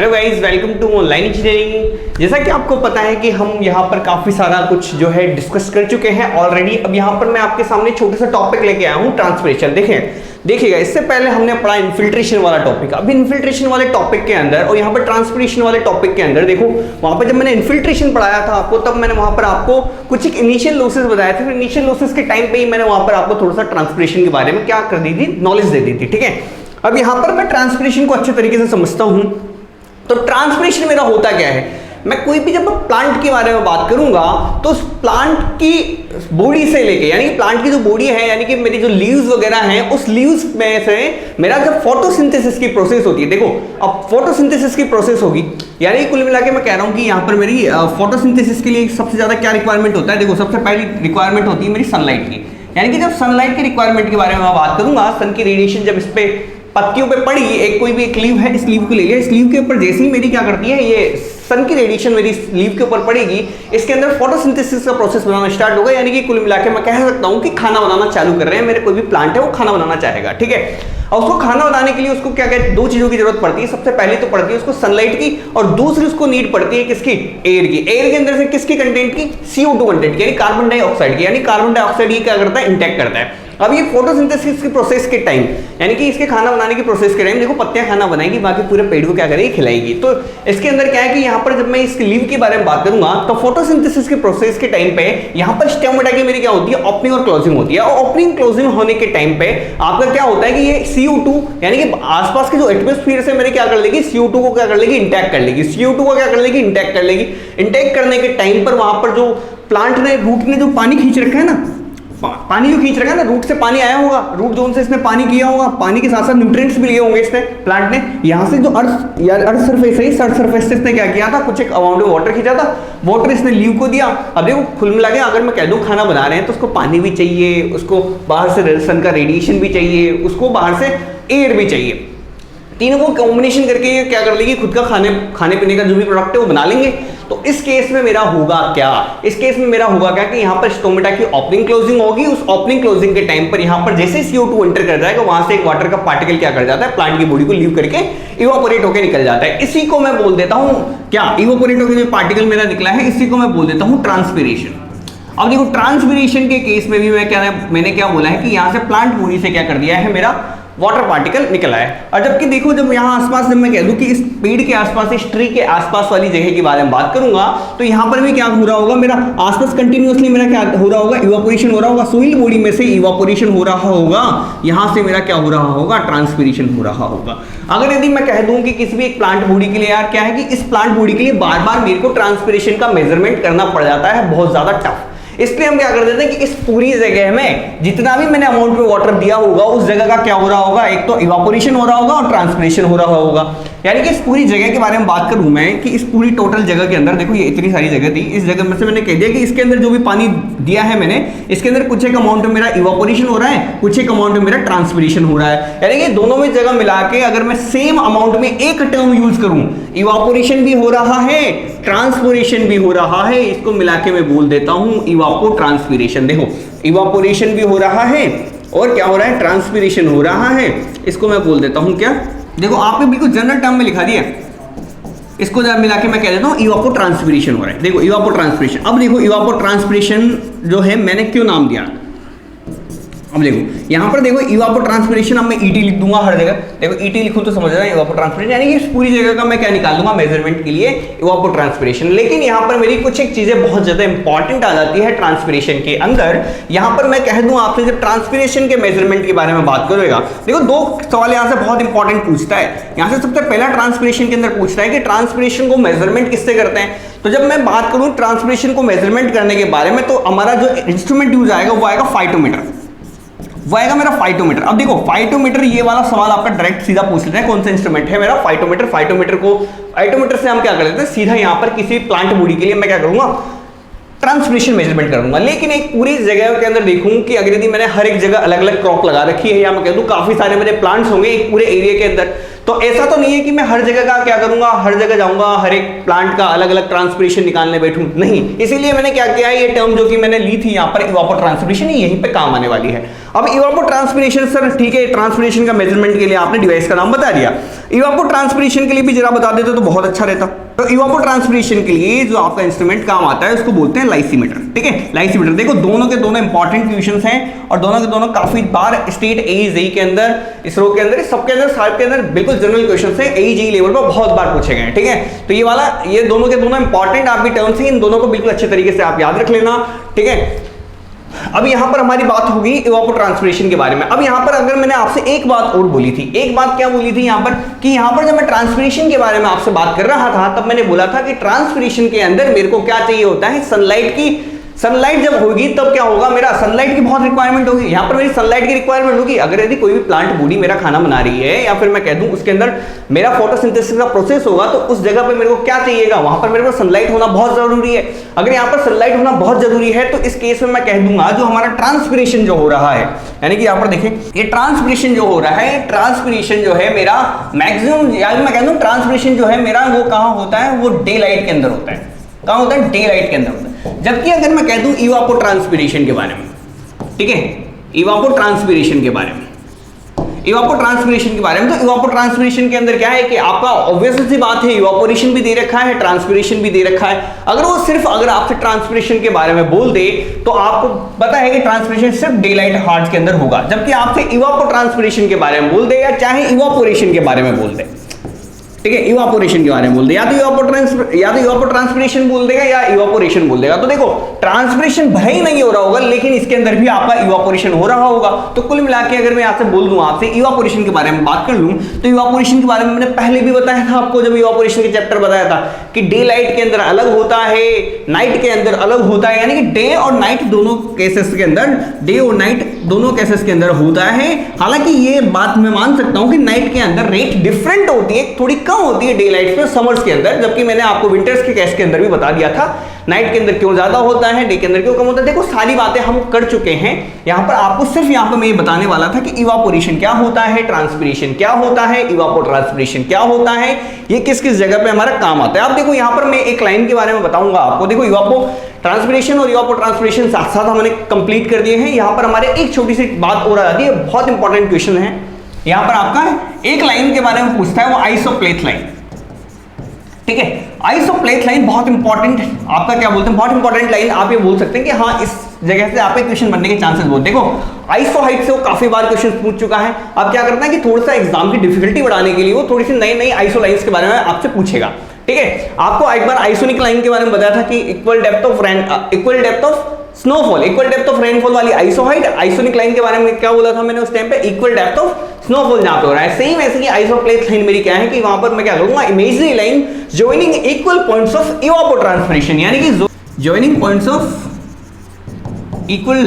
Hello guys, welcome to online engineering. जैसा कि आपको पता है कि हम यहाँ पर काफ़ी सारा कुछ जो है डिस्कस कर चुके हैं ऑलरेडी। अब यहाँ पर मैं आपके सामने छोटा सा टॉपिक लेके आया हूँ, ट्रांसपिरेशन। देखिएगा, इससे पहले हमने पढ़ा इन्फिल्ट्रेशन वाला टॉपिक। अब इन्फिल्ट्रेशन वाले टॉपिक के अंदर और यहाँ पर ट्रांसपिरेशन वाले टॉपिक के अंदर देखो, वहाँ पर जब मैंने इन्फिल्ट्रेशन पढ़ाया था आपको, तब मैंने वहाँ पर आपको कुछ एक इनिशियल लॉसेस बताए थे। फिर इनिशियल लॉसेस के टाइम पे ही मैंने वहाँ पर आपको थोड़ा सा ट्रांसपिरेशन के बारे में क्या कर दी थी, नॉलेज दे दी थी। ठीक है, अब यहाँ पर मैं ट्रांसपिरेशन को अच्छे तरीके से समझता हूँ। तो ट्रांसपिरेशन मेरा होता क्या है, मैं कोई भी जब प्लांट के बारे में बात करूंगा तो उस प्लांट की बॉडी से लेके, यानी कि प्लांट की जो बॉडी है, यानी कि मेरी जो लीव्स वगैरह हैं, उस लीव्स में से मेरा जब फोटोसिंथेसिस की प्रोसेस होती है। देखो, अब फोटोसिंथेसिस की प्रोसेस होगी, यानी कुल मिला के मैं कह रहा हूं कि यहाँ पर मेरी फोटोसिंथेसिस के लिए सबसे ज्यादा क्या रिक्वायरमेंट होता है। देखो, सबसे पहली रिक्वायरमेंट होती है मेरी सनलाइट की, यानी कि जब सनलाइट की रिक्वायरमेंट के बारे में मैं बात करूंगा, सन की रेडिएशन जब इस पे पत्तियों पे पड़ी, एक कोई भी एक लीव है, इस लीव को ले लिया, इस लीव के ऊपर जैसे ही मेरी क्या करती है, ये सन की रेडिएशन मेरी लीव के ऊपर पड़ेगी, इसके अंदर फोटोसिंथेसिस का प्रोसेस बनाना स्टार्ट होगा। यानी कि कुल मिला के मैं कह सकता हूं कि खाना बनाना चालू कर रहे हैं। मेरे कोई भी प्लांट है वो खाना बनाना चाहेगा। ठीक है, और उसको खाना बनाने के लिए उसको क्या कहते हैं, दो चीजों की जरूरत पड़ती है। सबसे पहले तो पड़ती है उसको सनलाइट की, और दूसरी उसको नीड पड़ती है किसकी, एयर की। एयर के अंदर से किसकी कंटेंट की, CO2 कंटेंट की, यानी कार्बन डाइऑक्साइड की। यानी कार्बन डाइऑक्साइड ये क्या करता है, इंटेक्ट करता है। अब ये फोटोसिंथेसिस की प्रोसेस के टाइम, यानी कि इसके खाना बनाने की प्रोसेस के टाइम, देखो पत्तियां खाना बनाएगी, बाकी पूरे पेड़ को क्या करेगी, खिलाएगी। तो इसके अंदर क्या है कि यहाँ पर जब मैं इसकी लीव के बारे में बात करूंगा, तो फोटोसिंथेसिस के प्रोसेस के टाइम पे यहाँ पर स्टेमोटा की मेरी क्या होती है, ओपनिंग और क्लोजिंग होती है। और ओपनिंग क्लोजिंग होने के टाइम पे आपका क्या होता है कि ये CO2 यानी कि आसपास के जो एटमॉस्फेयर से मेरे क्या कर लेगी, CO2 को क्या कर लेगी, इंटैक्ट कर लेगी। CO2 को क्या कर लेगी, इंटैक्ट कर लेगी। इंटैक्ट करने के टाइम पर वहां पर जो प्लांट ने, रूट ने जो पानी खींच रखा है ना, पानी जो खींच रखा है ना, रूट से पानी आया होगा, रूट जोन से इसने पानी किया होगा, पानी के साथ साथ न्यूट्रिएंट्स भी लिए होंगे इसने, प्लांट ने। यहाँ से जो अर्थ सरफेस है, इस अर्थ सरफेस से इसने क्या किया था, कुछ एक अमाउंट में वाटर खींचा था, वाटर इसने लीव को दिया। अब देखो, कुल मिला के अगर मैं कह दूं खाना बना रहे हैं तो उसको पानी भी चाहिए, उसको बाहर से सन का रेडिएशन भी चाहिए, उसको बाहर से एयर भी चाहिए। तीनों को कॉम्बिनेशन करके ये क्या कर लेगी, खुद का खाने पीने का जो भी प्रोडक्ट है वो बना लेंगे। तो इस केस में मेरा होगा क्या, इस केस में मेरा होगा क्या कि यहाँ पर स्टोमेटा की ओपनिंग क्लोजिंग होगी। उस ओपनिंग क्लोजिंग के टाइम पर यहाँ पर जैसे CO2 एंटर कर जाएगा, वहां से एक वाटर का पार्टिकल क्या कर जाता है, प्लांट की बॉडी को लीव करके इवापोरेट होकर निकल जाता है। इसी को मैं बोल देता हूं क्या, इवापोरेट होकर जो पार्टिकल मेरा निकला है, इसी को मैं बोल देता हूं ट्रांसपिरेशन। अब देखो, ट्रांसपिरेशन के केस में भी मैंने क्या बोला है कि यहाँ से प्लांट बॉडी से क्या कर दिया है, मेरा वाटर पार्टिकल निकला है। और जबकि देखो, जब यहाँ आसपास, जब मैं कह दूं कि इस पेड़ के आसपास, इस ट्री के आसपास वाली जगह के बारे में बात करूंगा, तो यहाँ पर भी क्या हो रहा होगा, मेरा आसपास कंटिन्यूअसली मेरा क्या हो रहा होगा, इवापोरेशन हो रहा होगा। सोइल बॉडी में से इवापोरेशन हो रहा होगा, यहाँ से मेरा क्या हो रहा होगा, ट्रांसपिरेशन हो रहा होगा। अगर यदि मैं कह दूं कि किसी भी एक प्लांट बॉडी के लिए यार क्या है कि इस प्लांट बॉडी के लिए बार बार मेरे को ट्रांसपिरेशन का मेजरमेंट करना पड़ जाता है, बहुत ज्यादा टफ। इसलिए हम क्या कर देते हैं कि इस पूरी जगह में जितना भी मैंने अमाउंट में वाटर दिया होगा, उस जगह का क्या हो रहा होगा, एक तो इवापोरेशन हो रहा होगा और ट्रांसपिरेशन हो रहा होगा। यानी कि इस पूरी जगह के बारे में बात करूं मैं कि इस पूरी टोटल जगह के अंदर, देखो ये इतनी सारी जगह थी, इस जगह में से मैंने कह दिया कि इसके अंदर जो भी पानी दिया है मैंने, इसके अंदर कुछ एक अमाउंट में मेरा इवापोरेशन हो रहा है, कुछ एक अमाउंट में मेरा ट्रांसपिरेशन हो रहा है। यानी कि दोनों में जगह मिला के अगर मैं सेम अमाउंट में एक टर्म यूज करूं, इवापोरेशन भी हो रहा है, ट्रांसपिरेशन भी हो रहा है, इसको मिला के मैं बोल देता हूं इवापो ट्रांसपिरेशन। देखो, इवापोरेशन भी हो रहा है और क्या हो रहा है, ट्रांसपिरेशन हो रहा है, इसको मैं बोल देता हूं क्या, देखो आपने बिल्कुल जनरल टर्म में लिखा दिया, इसको जब मिला के मैं कह देता हूं इवापो ट्रांसपिरेशन हो रहा है। देखो, इवापो ट्रांसपिरेशन। अब देखो, इवापो ट्रांसपिरेशन जो है मैंने क्यों नाम दिया, अब देखो यहाँ पर देखो इवापो ट्रांसपिरेशन, अब मैं ET लिख दूंगा हर जगह। देखो ET लिखूं तो समझ रहा है इवापो ट्रांसपिरेशन, यानी कि इस पूरी जगह का मैं क्या निकाल दूंगा, मेजरमेंट के लिए इवापो ट्रांसपिरेशन। लेकिन यहाँ पर मेरी कुछ एक चीजें बहुत ज्यादा इंपॉर्टेंट आ जाती है ट्रांसपिरेशन के अंदर। यहाँ पर मैं कह दूं आपसे, जब ट्रांसपिरेशन के मेजरमेंट के बारे में बात करेगा, देखो दो सवाल यहाँ से बहुत इंपॉर्टेंट पूछता है। यहाँ से सबसे पहला ट्रांसपिरेशन के अंदर पूछता है कि ट्रांसपिरेशन को मेजरमेंट किससे करते हैं। तो जब मैं बात करूं ट्रांसपिरेशन को मेजरमेंट करने के बारे में, तो हमारा जो इंस्ट्रूमेंट यूज आएगा वो आएगा फाइटोमीटर, वो आएगा मेरा फाइटोमीटर। अब देखो, फाइटोमीटर, ये वाला सवाल आपका डायरेक्ट सीधा पूछ लेते हैं, कौन सा इंस्ट्रूमेंट है मेरा, फाइटोमीटर। फाइटोमीटर को, फाइटोमीटर से हम क्या कर लेते हैं, सीधा यहाँ पर किसी प्लांट बॉडी के लिए मैं क्या करूंगा, ट्रांसपिरेशन मेजरमेंट करूंगा। लेकिन एक पूरी जगह के अंदर देखूं कि अगर यदि मैंने हर एक जगह अलग अलग क्रॉप लगा रखी है, या मैं कह दूं काफी सारे मेरे प्लांट्स होंगे एक पूरे एरिया के अंदर, तो ऐसा तो नहीं है कि मैं हर जगह का क्या करूंगा, हर जगह जाऊंगा, हर एक प्लांट का अलग अलग ट्रांसपिरेशन निकालने बैठूं, नहीं। इसीलिए मैंने क्या किया है, ये टर्म जो कि मैंने ली थी यहाँ पर इवापो ट्रांसपिरेशन, यहीं पे काम आने वाली है। अब इवापोट्रांसपिरेशन सर ठीक है, ट्रांसपिरेशन का मेजरमेंट के लिए आपने डिवाइस का नाम बता दिया, इवापोट्रांसपिरेशन के लिए भी जरा बता देते तो बहुत अच्छा रहता। तो इवापोट्रांसपिरेशन के लिए जो आपका इंस्ट्रूमेंट काम आता है उसको बोलते हैं लाइसीमीटर। ठीक है, लाइसीमीटर देखो दोनों के दोनों इंपॉर्टेंट क्वेश्चंस हैं और दोनों के दोनों काफी बार स्टेट 𝐒-𝐤 के अंदर, इसरो के अंदर, सबके अंदर, सारे के अंदर बिल्कुल जनरल क्वेश्चंस हैं, 𝐒-𝐤 लेवल पर बहुत बार पूछे गए हैं। ठीक है, तो ये वाला, ये दोनों के दोनों इंपॉर्टेंट आपकी टर्म्स हैं, इन दोनों को बिल्कुल अच्छे तरीके से आप याद रख लेना। ठीक है, अब यहां पर हमारी बात होगी इवापोट्रांसपिरेशन के बारे में। अब यहां पर अगर मैंने आपसे एक बात और बोली थी, एक बात क्या बोली थी यहां पर, कि यहां पर जब मैं ट्रांसपिरेशन के बारे में आपसे बात कर रहा था तब मैंने बोला था कि ट्रांसपिरेशन के अंदर मेरे को क्या चाहिए होता है, सनलाइट की, सनलाइट जब होगी तब क्या होगा, मेरा सनलाइट की बहुत रिक्वायरमेंट होगी। यहां पर मेरी सनलाइट की रिक्वायरमेंट होगी। अगर यदि कोई भी प्लांट बॉडी मेरा खाना बना रही है या फिर मैं कह दूं उसके अंदर मेरा फोटोसिंथेसिस का प्रोसेस होगा, तो उस जगह पे मेरे को क्या चाहिएगा, वहां पर मेरे को सनलाइट होना बहुत जरूरी है। अगर यहां पर सनलाइट होना बहुत जरूरी है तो इस केस में मैं कह दूंगा जो हमारा ट्रांसपिरेशन जो हो रहा है, यानी कि यहां पर देखें ये ट्रांसपिरेशन जो हो रहा है, ट्रांसपिरेशन जो है मेरा मैक्सिमम, या मैं कह दूं ट्रांसपिरेशन जो है मेरा वो कहां होता है, वो डे लाइट के अंदर होता है। कहां होता है, डे लाइट के अंदर होता है। जबकि अगर मैं कह दूं इवापोट्रांसपिरेशन के बारे में, ठीक है, इवापोट्रांसपिरेशन के बारे में, इवापोट्रांसपिरेशन के बारे में, तो इवापोट्रांसपिरेशन के अंदर क्या है कि आपका ऑब्वियस सी बात है, इवापोरेशन भी दे रखा है, ट्रांसपिरेशन भी दे रखा है। अगर वो सिर्फ, अगर आपसे ट्रांसपिरेशन के बारे में बोल दे तो आपको पता है कि ट्रांसपिरेशन सिर्फ डे लाइट हार्स के अंदर होगा। जबकि आपसे इवापोट्रांसपिरेशन के बारे में बोल दे या चाहे इवापोरेशन के बारे में बोल दे, ठीक है, इवापोरेशन के बारे में बोल दे, या तो इवापोट्रांसपिरेशन बोल देगा या इवापोरेशन बोल देगा। तो देखो ट्रांसपिरेशन भले ही नहीं हो रहा होगा लेकिन इसके अंदर भी आपका इवापोरेशन हो रहा होगा। तो कुल मिला के अगर मैं आपसे बोल दूं, आपसे इवापोरेशन के बारे में बात कर लूं, तो इवापोरेशन के बारे में मैंने पहले भी बताया था आपको, जब इवापोरेशन के चैप्टर बताया था कि डे लाइट के अंदर अलग होता है, नाइट के अंदर अलग होता है, यानी कि डे और नाइट दोनों केसेस के अंदर, डे और नाइट दोनों केसेस के अंदर होता है। हालांकि ये बात मैं मान सकता हूं कि नाइट के अंदर रेट डिफरेंट होती है, थोड़ी कम होती है डे लाइट में समर्स के अंदर, जबकि मैंने आपको विंटर्स के केस के अंदर भी बता दिया था नाइट के अंदर क्यों ज्यादा होता है, डे के अंदर क्यों कम होता है। देखो सारी बातें हम कर चुके हैं। यहां पर आपको सिर्फ यहां पर मैं ये बताने वाला था कि इवापोरेशन क्या होता है, ट्रांसपिरेशन क्या होता है, इवापोट्रांसपिरेशन क्या होता है, ये किस किस जगह पे हमारा काम आता है। अब देखो यहां पर मैं एक लाइन के बारे में बताऊंगा आपको। देखो ट्रांसपिरेशन और इवापोट्रांसपिरेशन साथ साथ हमने कंप्लीट कर दिए हैं। यहां पर हमारे एक छोटी सी बात और आ जाती है, बहुत इंपॉर्टेंट क्वेश्चन है। यहां पर आपका एक लाइन के बारे में पूछता है, वो आइसोप्लेथ लाइन, ठीक है। आइसोप्लेथ लाइन बहुत इंपॉर्टेंट, आपका क्या बोलते हैं, बहुत इंपॉर्टेंट लाइन। आप ये बोल सकते हैं कि हाँ इस जगह से आपके क्वेश्चन बनने के चांसेस बहुत। देखो आइसो हाइट से वो काफी बार क्वेश्चन पूछ चुका है। अब क्या करना है कि थोड़ा सा एग्जाम की डिफिकल्टी बढ़ाने के लिए वो थोड़ी सी नई नई आइसो लाइन्स के बारे में आपसे पूछेगा, ठीक है। आपको एक बार आइसोनिक लाइन के बारे में बताया था कि equal depth of snowfall, equal depth of rainfall वाली आइसो हाइट। आइसोनिक लाइन के बारे में क्या बोला था मैंने उस टाइम पे, इक्वल डेप्थ ऑफ स्नोफॉल जहां पे हो रहा है। सेम ऐसे ही आइसोप्लेथ लाइन मेरी क्या है कि वहां पर मैं क्या करूंगा, imaginary line joining equal points of evapotranspiration, यानी कि joining points of equal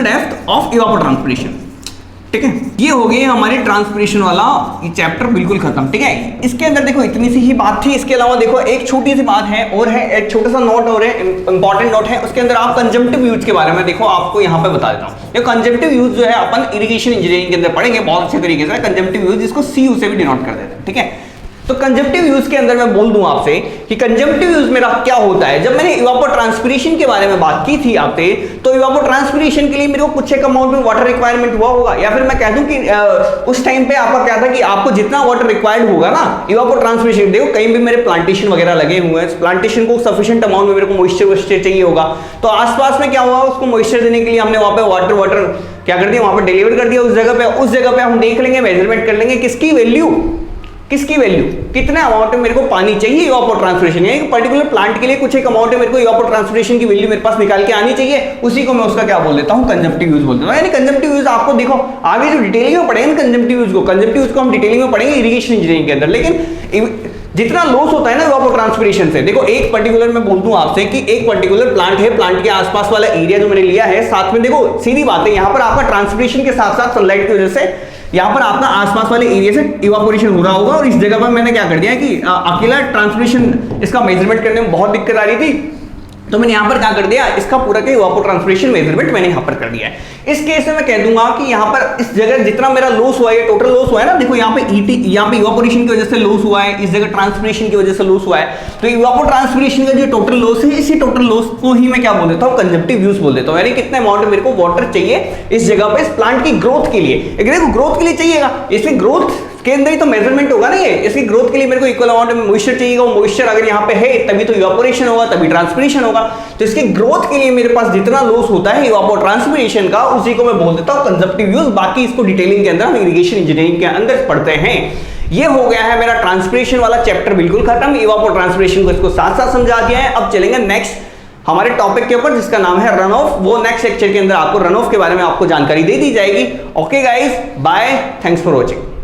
depth of evapotranspiration, ठीक है। ये हो गई हमारी ट्रांसपिरेशन वाला ये चैप्टर बिल्कुल खत्म, ठीक है। इसके अंदर देखो इतनी सी ही बात थी। इसके अलावा देखो एक छोटी सी बात है और है, एक छोटा सा नोट और है, इंपॉर्टेंट नोट है। उसके अंदर आप कंजम्पटिव यूज के बारे में देखो, आपको यहाँ पे बता देता हूँ। ये कंजम्पटिव यूज जो है अपन इरिगेशन इंजीनियरिंग के अंदर पढ़ेंगे बहुत अच्छे तरीके से। कंजम्पटिव यूज जिसको CU से भी डिनोट कर देते हैं, ठीक है। तो कंजम्पटिव यूज के अंदर मैं बोल दूं आपसे कि कंजम्पटिव यूज मेरा क्या होता है। जब मैंने इवापोट्रांसपिरेशन के बारे में बात की थी आपसे, तो इवापोट्रांसपिरेशन के लिए मेरे को कुछ एक अमाउंट में वाटर रिक्वायरमेंट हुआ होगा, या फिर मैं कह दूं कि उस टाइम पे आपका क्या था कि आपको जितना वाटर रिक्वायर्ड होगा ना इवापोट्रांसपिरेशन, देखो कहीं भी मेरे प्लांटेशन वगैरह लगे हुए हैं, प्लांटेशन को सफिशिएंट अमाउंट में मेरे को मॉइस्चर चाहिए होगा, तो आसपास में क्या हुआ, उसको मॉइस्चर देने के लिए हमने वहां पे वाटर क्या कर दिया, वहां पर डिलीवर कर दिया उस जगह पे हम देख लेंगे, मेजरमेंट कर लेंगे किसकी वैल्यू, कितने अमाउंट में मेरे को पानी चाहिए इवापोट्रांसपिरेशन, यानी कि पर्टिकुलर प्लांट के लिए कुछ एक अमाउंट में मेरे को इवापोट्रांसपिरेशन की वैल्यू मेरे पास निकाल के आनी चाहिए, उसी को मैं उसका क्या बोल देता हूं, कंजम्पटिव यूज बोल देता हूं। यानी कंजम्पटिव यूज आपको देखो आगे जो डिटेलिंग में पढ़ेंगे कंजम्पटिव यूज को हम डिटेलिंग में पढ़ेंगे इरिगेशन इंजीनियरिंग के अंदर। लेकिन जितना लॉस होता है ना इवापोट्रांसपिरेशन से, देखो एक पर्टिकुलर मैं बोल दूं आपसे कि एक पर्टिकुलर प्लांट है, प्लांट के आसपास वाला एरिया जो मैंने लिया है, साथ में देखो सीधी बात है, यहाँ पर आपका ट्रांसपिरेशन के साथ साथ सनलाइट की वजह से यहाँ पर आपका आसपास वाले एरिया से इवापोरेशन हो रहा होगा, और इस जगह पर मैंने क्या कर दिया कि अकेला ट्रांसपिरेशन इसका मेजरमेंट करने में बहुत दिक्कत आ रही थी, तो मैंने यहाँ पर क्या कर दिया, इसका पूरा का इवापोट्रांसपिरेशन मेजरमेंट मैंने यहाँ पर कर दिया है। इस केस में मैं कह दूंगा कि यहाँ पर इस जगह जितना मेरा लॉस हुआ है, टोटल लॉस हुआ है ना, देखो यहाँ पे ईटी, यहाँ पे इवापोरेशन की वजह से लॉस हुआ है, इस जगह ट्रांसपिरेशन की वजह से लॉस हुआ है, तो इवापो ट्रांसपिरेशन का जो टोटल लॉस है, इसी टोटल लॉस को ही मैं क्या बोल देता हूँ, कंजप्टिव यूज बोल देता हूँ। यानी कितने अमाउंट मेरे को वाटर चाहिए इस जगह पे इस प्लांट की ग्रोथ के लिए। देखो ग्रोथ के लिए चाहिएगा, इसकी ग्रोथ के अंदर ही तो मेजरमेंट होगा ना ये, इसकी ग्रोथ के लिए मेरे को इक्वल अमाउंट में मॉइस्चर चाहिएगा, वो मॉइस्चर अगर यहाँ पे है तभी तो इवापोरेशन होगा, तभी ट्रांसपिरेशन होगा। तो इसकी ग्रोथ के लिए मेरे पास जितना लॉस होता है इवापो ट्रांसपिरेशन का, उसी को मैं बोल देता हूँ कंजप्टिव यूज। बाकी इसको डिटेलिंग के अंदर हम इरिगेशन इंजीनियरिंग के अंदर पढ़ते हैं। ये हो गया है मेरा ट्रांसपिरेशन वाला चैप्टर बिल्कुल खत्म, इवापो ट्रांसपिरेशन को इसको साथ साथ समझा दिया है। अब चलेंगे नेक्स्ट हमारे टॉपिक के ऊपर जिसका नाम है रन ऑफ। वो नेक्स्ट लेक्चर के अंदर आपको रन ऑफ के बारे में आपको जानकारी दे दी जाएगी। Okay guys, bye, thanks for watching.